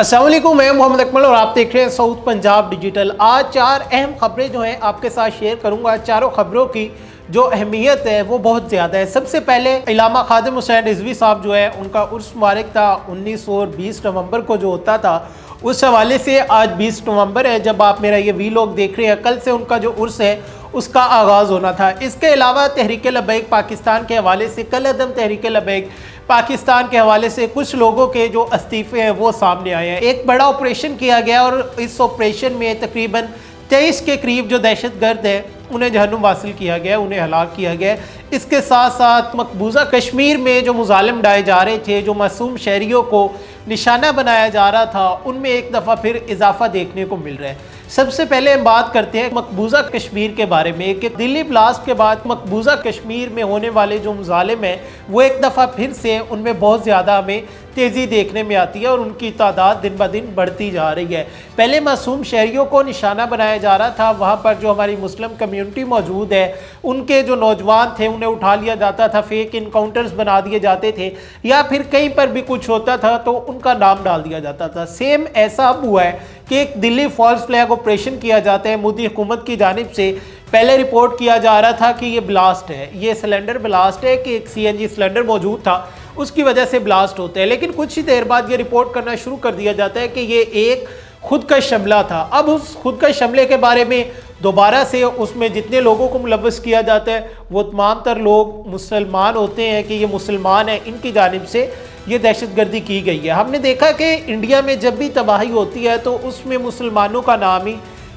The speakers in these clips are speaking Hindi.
अस्सलाम वालेकुम, मैं मोहम्मद अकमल और आप देख रहे हैं साउथ पंजाब डिजिटल। आज चार अहम खबरें जो हैं आपके साथ शेयर करूंगा। चारों खबरों की जो अहमियत है वो बहुत ज़्यादा है। सबसे पहले इलामा खादिम हुसैन रिजवी साहब जो है उनका उर्स मुबारक था 19 और 20 नवंबर को जो होता था, उस हवाले से आज 20 नवंबर है जब आप मेरा ये वीलॉग देख रहे हैं। कल से उनका जो उर्स है उसका आगाज़ होना था। इसके अलावा तहरीक लबैक पाकिस्तान के हवाले से कल अदम तहरीक लबैक पाकिस्तान के हवाले से कुछ लोगों के जो इस्तीफ़े हैं वो सामने आए हैं। एक बड़ा ऑपरेशन किया गया और इस ऑपरेशन में तकरीबन 23 के करीब जो दहशतगर्द है उन्हें जहन्नुम हासिल किया गया, उन्हें हलाक किया गया। इसके साथ साथ मकबूजा कश्मीर में जो मुजालिम डाए जा रहे थे, जो मासूम शहरियों को निशाना बनाया जा रहा था, उनमें एक दफ़ा फिर इजाफा देखने को मिल रहा है। सबसे पहले हम बात करते हैं मकबूजा कश्मीर के बारे में कि दिल्ली ब्लास्ट के बाद मकबूजा कश्मीर में होने वाले जो मुजालिम हैं वो एक दफ़ा फिर से उनमें बहुत ज़्यादा हमें तेज़ी देखने में आती है और उनकी तादाद दिन ब दिन बढ़ती जा रही है। पहले मासूम शहरियों को निशाना बनाया जा रहा था, वहाँ पर जो हमारी मुस्लिम कम्युनिटी मौजूद है उनके जो नौजवान थे उन्हें उठा लिया जाता था, फेक इनकाउंटर्स बना दिए जाते थे, या फिर कहीं पर भी कुछ होता था तो उनका नाम डाल दिया जाता था। सेम ऐसा अब हुआ है कि एक दिल्ली फॉल्स फ्लैग ऑपरेशन किया जाता है मोदी हुकूमत की जानिब से। पहले रिपोर्ट किया जा रहा था कि ये ब्लास्ट है, ये सिलेंडर ब्लास्ट है, कि एक CNG सिलेंडर मौजूद था उसकी वजह से ब्लास्ट होता है, लेकिन कुछ ही देर बाद ये रिपोर्ट करना शुरू कर दिया जाता है कि ये एक खुदकश हमला था। अब उस खुदकश हमले के बारे में दोबारा से उसमें जितने लोगों को मुलव्वस किया जाता है वो तमाम तर लोग मुसलमान होते हैं कि ये मुसलमान हैं, इनकी जानिब से ये दहशतगर्दी की गई है। हमने देखा कि इंडिया में जब भी तबाही होती है तो उसमें मुसलमानों का नाम ही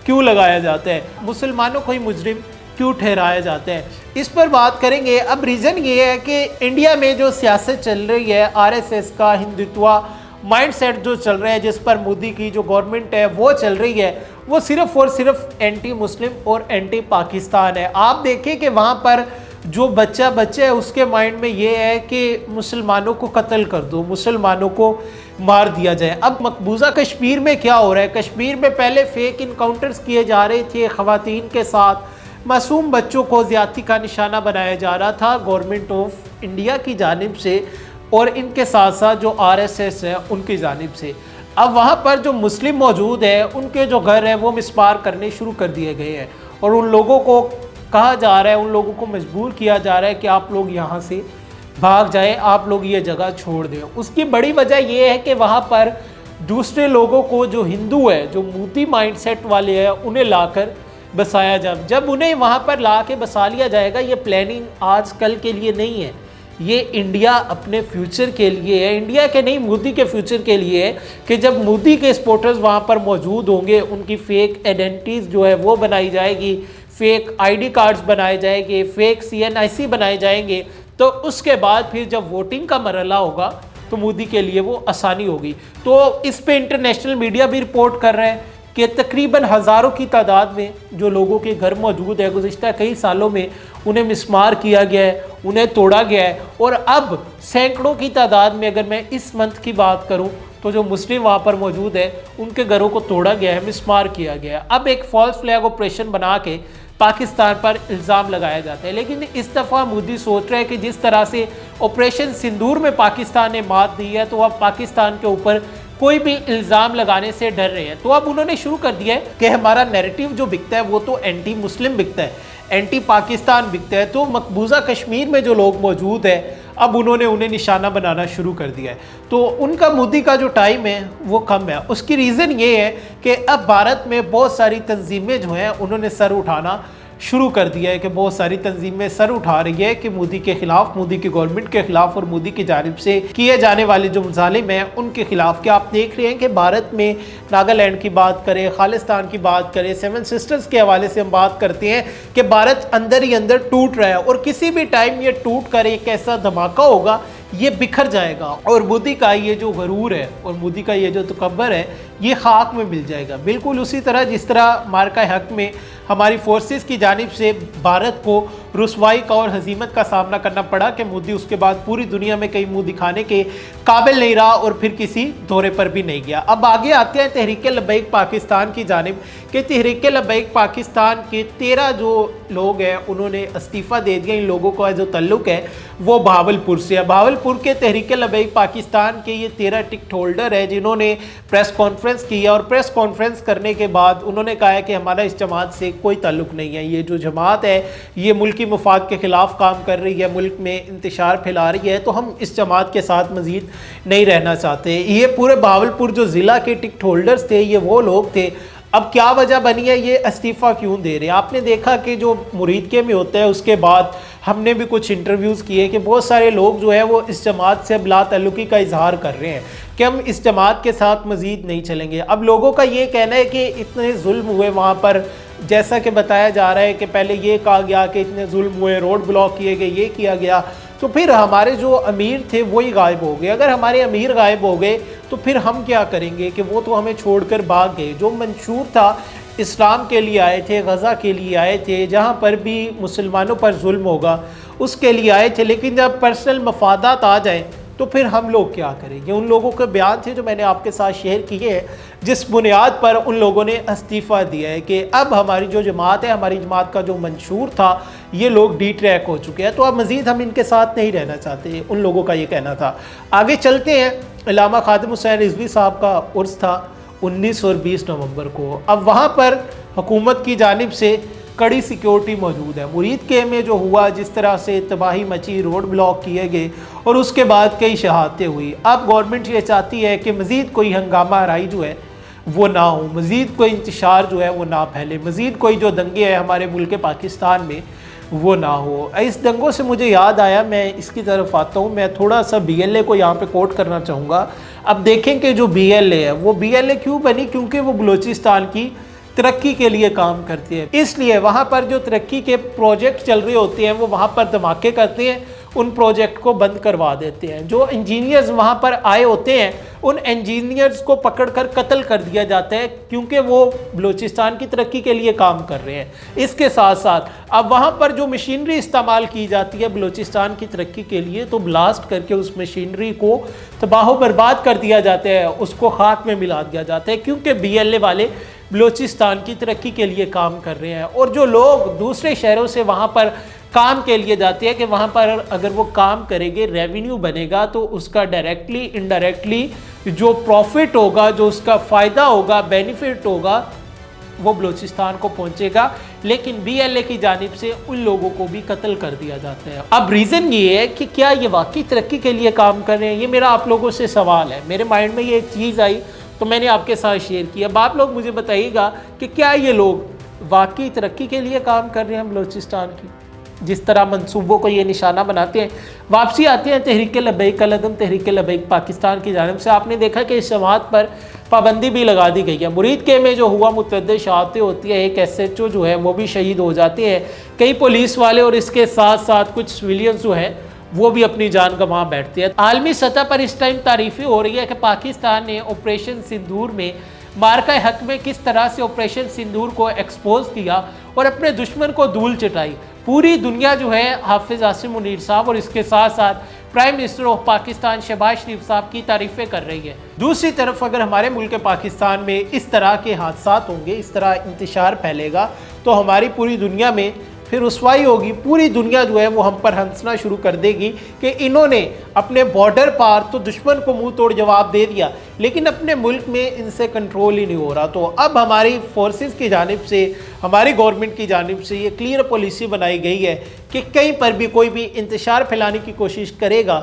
क्यों लगाया जाता है, मुसलमानों को ही मुजरिम क्यों ठहराया जाता है, इस पर बात करेंगे। अब रीज़न ये है कि इंडिया में जो सियासत चल रही है, RSS का हिंदुत्वा माइंडसेट जो चल रहा है, जिस पर मोदी की जो गवर्नमेंट है वो चल रही है, वो सिर्फ़ और सिर्फ एंटी मुस्लिम और एंटी पाकिस्तान है। आप देखें कि वहाँ पर जो बच्चा है उसके माइंड में ये है कि मुसलमानों को कत्ल कर दो, मुसलमानों को मार दिया जाए। अब मकबूजा कश्मीर में क्या हो रहा है, कश्मीर में पहले फेक इनकाउंटर्स किए जा रहे थे ख़वातीन के साथ, मासूम बच्चों को ज़्यादती का निशाना बनाया जा रहा था गवर्नमेंट ऑफ इंडिया की जानिब से और इनके साथ साथ जो RSS है उनकी जानिब से। अब वहाँ पर जो मुस्लिम मौजूद है उनके जो घर हैं वो मिसमार करने शुरू कर दिए गए हैं और उन लोगों को कहा जा रहा है, उन लोगों को मजबूर किया जा रहा है कि आप लोग यहाँ से भाग जाएं, आप लोग ये जगह छोड़ दें। उसकी बड़ी वजह ये है कि वहाँ पर दूसरे लोगों को, जो हिंदू है, जो मोदी माइंडसेट वाले हैं, उन्हें लाकर बसाया जब उन्हें वहाँ पर ला के बसा लिया जाएगा। ये प्लानिंग आज कल के लिए नहीं है, ये इंडिया अपने फ्यूचर के लिए है, इंडिया के नहीं मोदी के फ्यूचर के लिए है कि जब मोदी के सपोर्टर्स वहाँ पर मौजूद होंगे, उनकी फेक आइडेंटिटीज़ जो है वो बनाई जाएगी, फेक ID कार्ड्स बनाए जाएंगे, फेक CNIC बनाए जाएंगे, तो उसके बाद फिर जब वोटिंग का मरहला होगा तो मोदी के लिए वो आसानी होगी। तो इस पे इंटरनेशनल मीडिया भी रिपोर्ट कर रहे हैं कि तकरीबन हज़ारों की तादाद में जो लोगों के घर मौजूद है, गुज़िश्ता कई सालों में उन्हें मिसमार किया गया है, उन्हें तोड़ा गया है, और अब सैकड़ों की तादाद में अगर मैं इस मंथ की बात करूं तो जो मुस्लिम वहाँ पर मौजूद है उनके घरों को तोड़ा गया है, मिसमार किया गया है। अब एक फॉल्स फ्लैग ऑपरेशन बना के पाकिस्तान पर इल्ज़ाम लगाया जाता है, लेकिन इस दफ़ा मोदी सोच रहे हैं कि जिस तरह से ऑपरेशन सिंदूर में पाकिस्तान ने मात दी है तो अब पाकिस्तान के ऊपर कोई भी इल्ज़ाम लगाने से डर रहे हैं। तो अब उन्होंने शुरू कर दिया है कि हमारा नैरेटिव जो बिकता है वो तो एंटी मुस्लिम बिकता है, एंटी पाकिस्तान बिकता है। तो मकबूजा कश्मीर में जो लोग मौजूद हैं अब उन्होंने उन्हें निशाना बनाना शुरू कर दिया है। तो उनका मोदी का जो टाइम है वो कम है। उसकी रीज़न ये है कि अब भारत में बहुत सारी तंजीमें जो हैं उन्होंने सर उठाना शुरू कर दिया है, कि बहुत सारी तंजीमें सर उठा रही है कि मोदी के ख़िलाफ़, मोदी की गवर्नमेंट के ख़िलाफ़ और मोदी की जानिब से किए जाने वाले जो मुजालिम हैं उनके ख़िलाफ़। क्या आप देख रहे हैं कि भारत में नागालैंड की बात करें, खालिस्तान की बात करें, 7 सिस्टर्स के हवाले से हम बात करते हैं कि भारत अंदर ही अंदर टूट रहा है और किसी भी टाइम ये टूट कर एक ऐसा धमाका होगा, ये बिखर जाएगा और मोदी का ये जो गरूर है और मोदी का ये जो तकब्बर है ये खाक में मिल जाएगा। बिल्कुल उसी तरह जिस तरह मार्का हक में हमारी फोर्सेस की जानिब से भारत को रुसवाई का और हजीमत का सामना करना पड़ा कि मोदी उसके बाद पूरी दुनिया में कहीं मुंह दिखाने के काबिल नहीं रहा और फिर किसी दौरे पर भी नहीं गया। अब आगे आते हैं तहरीक लबैक पाकिस्तान की जानिब कि तहरीक लबैक पाकिस्तान के 13 जो लोग हैं उन्होंने इस्तीफ़ा दे दिया। इन लोगों का जो तल्लुक है वो भावलपुर से है। भावलपुर के तहरीक लबैक पाकिस्तान के ये 13 टिकट होल्डर है जिन्होंने प्रेस कॉन्फ्रेंस की और प्रेस कॉन्फ्रेंस करने के बाद उन्होंने कहा है कि हमारा इस जमात से कोई ताल्लुक नहीं है। ये जो जमात है ये मुल्की मफाद के ख़िलाफ़ काम कर रही है, मुल्क में इंतशार फैला रही है, तो हम इस जमात के साथ मज़ीद नहीं रहना चाहते। ये पूरे भावलपुर जो ज़िला के टिकट होल्डर्स थे ये वो लोग थे। अब क्या वजह बनी है ये इस्तीफ़ा क्यों दे रहे हैं? आपने देखा कि जो मुरीद के में होता है उसके बाद हमने भी कुछ इंटरव्यूज़ किए कि बहुत सारे लोग जो है वो इस जमात से बिला ताल्लुकी का इजहार कर रहे हैं कि हम इस जमात के साथ मज़ीद नहीं चलेंगे। अब लोगों का ये कहना है कि इतने जुल्म हुए वहाँ पर, जैसा कि बताया जा रहा है कि पहले ये कहा गया कि इतने जुल्म हुए, रोड ब्लॉक किए गए, ये किया गया, तो फिर हमारे जो अमीर थे वही गायब हो गए। अगर हमारे अमीर गायब हो गए तो फिर हम क्या करेंगे कि वो तो हमें छोड़कर भाग गए। जो मंशूर था इस्लाम के लिए आए थे, गज़ा के लिए आए थे, जहाँ पर भी मुसलमानों पर जुल्म होगा उसके लिए आए थे, लेकिन जब पर्सनल मफादात आ जाए तो फिर हम लोग क्या करेंगे। उन लोगों के बयान थे जो मैंने आपके साथ शेयर किए हैं, जिस बुनियाद पर उन लोगों ने इस्तीफ़ा दिया है कि अब हमारी जो जमात है, हमारी जमात का जो मंशूर था, ये लोग डी ट्रैक हो चुके हैं, तो अब मज़ीद हम इनके साथ नहीं रहना चाहते। उन लोगों का ये कहना था। आगे चलते हैं। अल्लामा खादिम हुसैन रिजवी साहब का उर्स था 19 और 20 नवंबर को। अब वहाँ पर हुकूमत की जानिब से कड़ी सिक्योरिटी मौजूद है। मुरीद के में जो हुआ, जिस तरह से तबाही मची, रोड ब्लॉक किए गए और उसके बाद कई शहादतें हुई। अब गवर्नमेंट ये चाहती है कि मज़ीद कोई हंगामा आराई जो है वो ना हो, मज़ीद कोई इंतशार जो है वो ना फैले, मज़ीद कोई जो दंगे हैं हमारे मुल्क पाकिस्तान में वो ना हो। इस दंगों से मुझे याद आया, मैं इसकी तरफ आता हूँ, मैं थोड़ा सा BLA को यहाँ पे कोट करना चाहूँगा। अब देखें कि जो BLA है वो BLA क्यों बनी, क्योंकि वो बलूचिस्तान की तरक्की के लिए काम करती है। इसलिए वहाँ पर जो तरक्की के प्रोजेक्ट चल रहे होते हैं वो वहाँ पर धमाके करते हैं, उन प्रोजेक्ट को बंद करवा देते हैं। जो इंजीनियर्स वहाँ पर आए होते हैं उन इंजीनियर्स को पकड़कर कत्ल कर दिया जाता है, क्योंकि वो बलूचिस्तान की तरक्की के लिए काम कर रहे हैं। इसके साथ साथ अब वहाँ पर जो मशीनरी इस्तेमाल की जाती है बलूचिस्तान की तरक्की के लिए, तो ब्लास्ट करके उस मशीनरी को तबाह बर्बाद कर दिया जाता है, उसको खाक में मिला दिया जाता है, क्योंकि BLA वाले बलूचिस्तान की तरक्की के लिए काम कर रहे हैं। और जो लोग दूसरे शहरों से वहाँ पर काम के लिए जाते हैं कि वहाँ पर अगर वो काम करेंगे, रेवेन्यू बनेगा, तो उसका डायरेक्टली इनडायरेक्टली जो प्रॉफिट होगा, जो उसका फ़ायदा होगा, बेनिफिट होगा, वो बलूचिस्तान को पहुँचेगा। लेकिन BLA की जानिब से उन लोगों को भी कत्ल कर दिया जाता है। अब रीज़न ये है कि क्या ये वाकई तरक्की के लिए काम कर रहे हैं, ये मेरा आप लोगों से सवाल है। मेरे माइंड में ये एक चीज़ आई तो मैंने आपके साथ शेयर किया। अब आप लोग मुझे बताइएगा कि क्या ये लोग वाकई तरक्की के लिए काम कर रहे हैं बलूचिस्तान की, जिस तरह मंसूबों को ये निशाना बनाते हैं। वापसी आते हैं तहरीक लबैक कलअदम तहरीक लबैक पाकिस्तान की जानिब से। आपने देखा कि इस जमात पर पाबंदी भी लगा दी गई है। मुरीद के में जो हुआ मुतअद्दिद शहादतें होती है, एक SHO जो है वो भी शहीद हो जाते हैं, कई पुलिस वाले, और इसके साथ साथ कुछ सिविलियंस जो हैं वो भी अपनी जान गंवा बैठते हैं। आलमी सतह पर इस टाइम तारीफ़ें हो रही है कि पाकिस्तान ने ऑपरेशन सिंदूर में मार्का हक में किस तरह से ऑपरेशन सिंदूर को एक्सपोज किया और अपने दुश्मन को धूल चटाई। पूरी दुनिया जो है हाफिज़ आसिम मुनीर साहब और इसके साथ साथ prime minister of Pakistan Shahbaz Sharif साहब की तारीफ़ें कर रही है। दूसरी तरफ अगर हमारे मुल्क पाकिस्तान में इस तरह के हादसात होंगे, इस तरह इंतशार फैलेगा, तो हमारी पूरी दुनिया में फिर रुसवाई होगी। पूरी दुनिया जो है वो हम पर हंसना शुरू कर देगी कि इन्होंने अपने बॉर्डर पार तो दुश्मन को मुंह तोड़ जवाब दे दिया, लेकिन अपने मुल्क में इनसे कंट्रोल ही नहीं हो रहा। तो अब हमारी फोर्सेस की जानिब से, हमारी गवर्नमेंट की जानिब से ये क्लियर पॉलिसी बनाई गई है कि कहीं पर भी कोई भी इंतशार फैलाने की कोशिश करेगा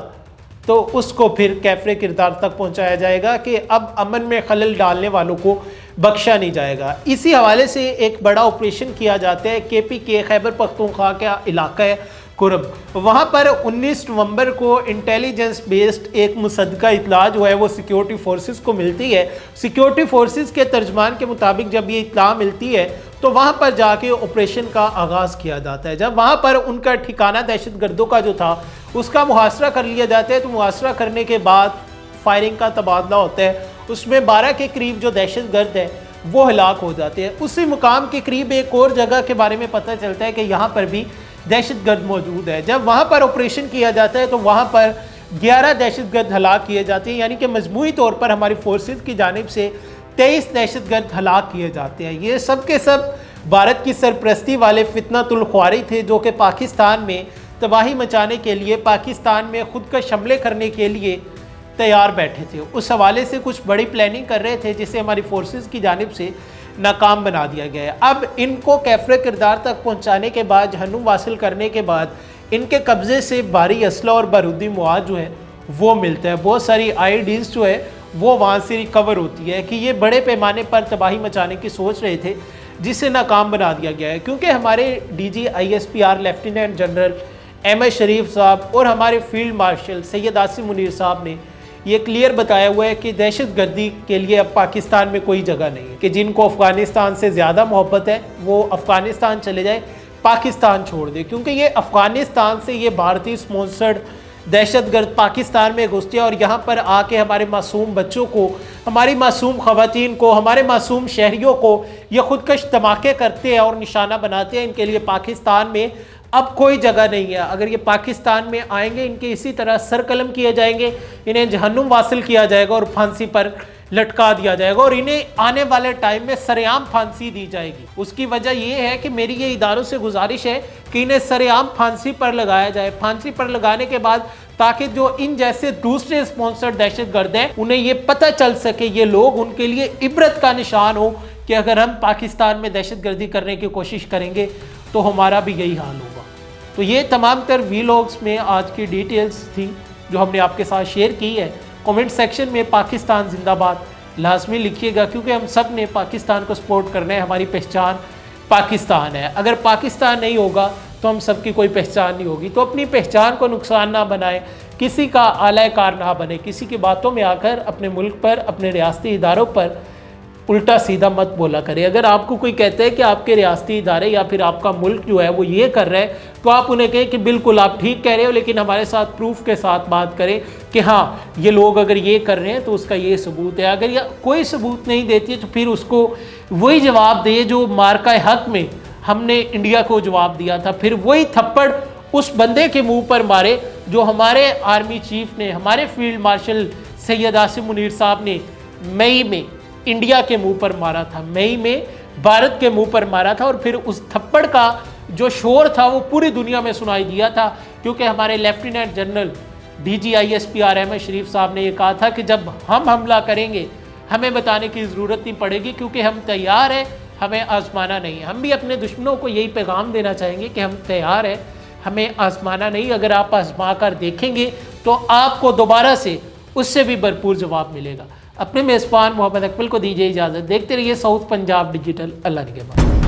तो उसको फिर कैफरे किरदार तक पहुंचाया जाएगा कि अब अमन में खलल डालने वालों को बख्शा नहीं जाएगा। इसी हवाले से एक बड़ा ऑपरेशन किया जाता है KPK खैबर पख्तूनख्वा का इलाका है कुरब। वहाँ पर 19 नवंबर को इंटेलिजेंस बेस्ड एक मुसद्दका इतला जो है वो सिक्योरिटी फोर्सेस को मिलती है। सिक्योरिटी फोर्सेस के तर्जमान के मुताबिक जब ये इतला मिलती है तो वहाँ पर जाके ऑपरेशन का आगाज़ किया जाता है। जब वहाँ पर उनका ठिकाना दहशतगर्दों का जो था उसका मुहासरा कर लिया जाता है, तो मुहासरा करने के बाद फायरिंग का तबादला होता है। उसमें 12 के करीब जो दहशतगर्द है वो हलाक हो जाते हैं। उसी मुकाम के करीब एक और जगह के बारे में पता चलता है कि यहाँ पर भी दहशतगर्द मौजूद है। जब वहाँ पर ऑपरेशन किया जाता है तो वहाँ पर 11 दहशतगर्द हलाक किए जाते हैं, यानी कि मजमूई तौर पर हमारी फोर्सेस की जानिब से 23 दहशतगर्द हलाक किए जाते हैं। ये सब के सब भारत की सरपरस्ती वाले फितनतुल ख्वारी थे, जो कि पाकिस्तान में तबाही मचाने के लिए, पाकिस्तान में खुद का हमले करने के लिए तैयार बैठे थे। उस हवाले से कुछ बड़ी प्लानिंग कर रहे थे, जिसे हमारी फोर्सेस की जानिब से नाकाम बना दिया गया है। अब इनको कैफरे किरदार तक पहुंचाने के बाद, जहन्नुम हासिल करने के बाद, इनके कब्ज़े से भारी असला और बारूदी मवाद जो है वो मिलता है। बहुत सारी IEDs जो है वो वहाँ से रिकवर होती है कि ये बड़े पैमाने पर तबाही मचाने की सोच रहे थे, जिसे नाकाम बना दिया गया है। क्योंकि हमारे DG ISPR lieutenant general MS शरीफ साहब और हमारे फील्ड मार्शल सैयद आसिम मुनीर साहब ने ये क्लियर बताया हुआ है कि दहशत गर्दी के लिए अब पाकिस्तान में कोई जगह नहीं है, कि जिनको अफ़गानिस्तान से ज़्यादा मोहब्बत है वो अफ़गानिस्तान चले जाए, पाकिस्तान छोड़ दे। क्योंकि ये अफ़गानिस्तान से ये भारतीय स्पॉन्सर्ड दहशतगर्द पाकिस्तान में घुसते हैं और यहाँ पर आके हमारे मासूम बच्चों को, हमारी मासूम ख़वातीन को, हमारे मासूम शहरियों को ये खुदकश धमाके करते हैं और निशाना बनाते हैं। इनके लिए पाकिस्तान में अब कोई जगह नहीं है। अगर ये पाकिस्तान में आएंगे, इनके इसी तरह सरकलम किए जाएंगे, इन्हें जहन्नुम वासिल किया जाएगा और फांसी पर लटका दिया जाएगा और इन्हें आने वाले टाइम में सरेआम फांसी दी जाएगी। उसकी वजह यह है कि मेरी ये इदारों से गुजारिश है कि इन्हें सरेआम फांसी पर लगाया जाए। फांसी पर लगाने के बाद ताकि जो इन जैसे दूसरे स्पॉन्सर्ड दहशतगर्द हैं उन्हें ये पता चल सके, ये लोग उनके लिए इबरत का निशान हो कि अगर हम पाकिस्तान में दहशतगर्दी करने की कोशिश करेंगे तो हमारा भी यही हाल होगा। तो ये तमाम तर वीलॉग्स में आज की डिटेल्स थी जो हमने आपके साथ शेयर की है। कमेंट सेक्शन में पाकिस्तान जिंदाबाद लाजमी लिखिएगा, क्योंकि हम सब ने पाकिस्तान को सपोर्ट करना है। हमारी पहचान पाकिस्तान है। अगर पाकिस्तान नहीं होगा तो हम सब की कोई पहचान नहीं होगी। तो अपनी पहचान को नुकसान ना बनाए, किसी का आला कार ना बने, किसी की बातों में आकर अपने मुल्क पर, अपने रियासती इदारों पर उल्टा सीधा मत बोला करें। अगर आपको कोई कहता है कि आपके रियासती इदारे या फिर आपका मुल्क जो है वो ये कर रहा है, तो आप उन्हें कहें कि बिल्कुल आप ठीक कह रहे हो, लेकिन हमारे साथ प्रूफ के साथ बात करें कि हाँ ये लोग अगर ये कर रहे हैं तो उसका ये सबूत है। अगर यह कोई सबूत नहीं देती है तो फिर उसको वही जवाब दे जो मार्का हक में हमने इंडिया को जवाब दिया था। फिर वही थप्पड़ उस बंदे के मुँह पर मारे जो हमारे आर्मी चीफ ने, हमारे फील्ड मार्शल सैयद आसिम मुनीर साहब ने मई में इंडिया के मुंह पर मारा था, मई में भारत के मुंह पर मारा था। और फिर उस थप्पड़ का जो शोर था वो पूरी दुनिया में सुनाई दिया था, क्योंकि हमारे lieutenant general DG ISPR MS शरीफ साहब ने ये कहा था कि जब हम हमला करेंगे हमें बताने की ज़रूरत नहीं पड़ेगी, क्योंकि हम तैयार हैं, हमें आजमाना नहीं है। हम भी अपने दुश्मनों को यही पैगाम देना चाहेंगे कि हम तैयार हैं, हमें आजमाना नहीं। अगर आप आजमा कर देखेंगे तो आपको दोबारा से उससे भी भरपूर जवाब मिलेगा। अपने मेज़बान मोहम्मद अकमल को दीजिए इजाज़त। देखते रहिए साउथ पंजाब डिजिटल। अल्लाह निगहबान।